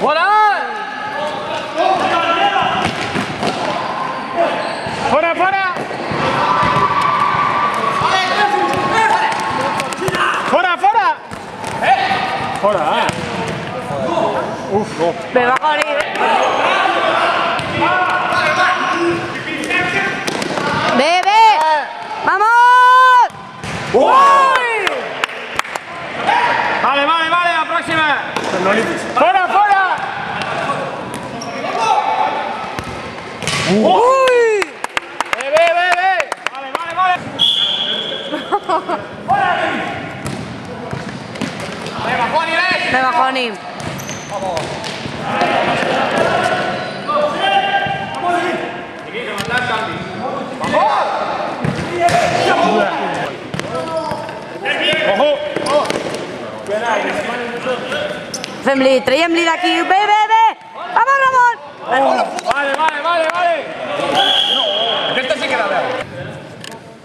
¡Fuera! ¡Fuera, fuera! ¡Fuera, fuera! ¡Fuera! ¡Uf, no! ¡Me va a morir! ¡Ve, ve! ¡Vamos! ¡Uy! Vale, vale, vale, la próxima. ¡Fuera, fuera! ¡Uy! ¡Ve, ve, ve, ve! Vale, vale, vale. ¡Fuera! ¡Me bajó ni ves! Me bajó ni. Fem-li, traiem-li d'aquí. Bé, bé, bé! Vamos, Ramon! Vale, vale, vale, vale. Aquesta sí que la veu.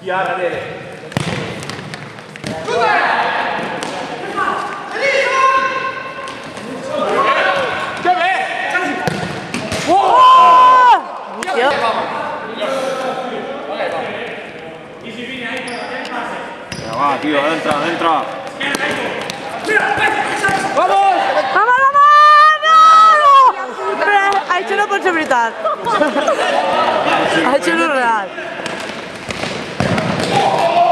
I ara, darrere. Que bé! Oh! Va, tío, entra, entra. ¡Vamos! Vamos, Ramon! No! Res, això no pot ser veritat. Això no és real.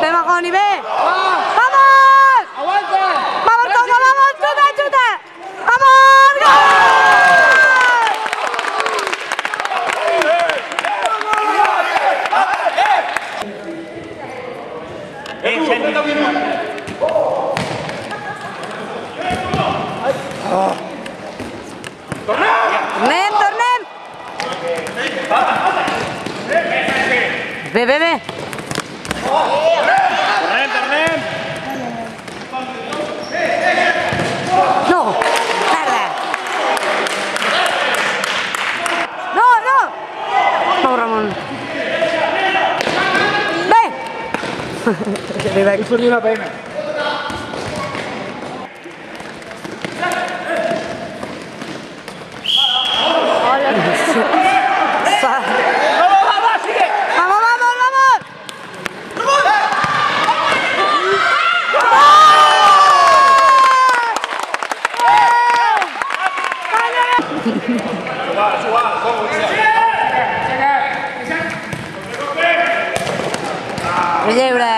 Ve, Mahoni, ve! Vamos! ¡Aguanta! Vamos, Coco, vamos! Xuta, xuta! Vamos! Gol! Tornem, tornem! Ve, ve, ve! Tornem, tornem! No! Merda! No, no! Vamos, Ramon. Ve! Vull fer-li una pena. ¡Vamos, vamos, sigue! ¡Vamos, vamos, vamos! Lleure!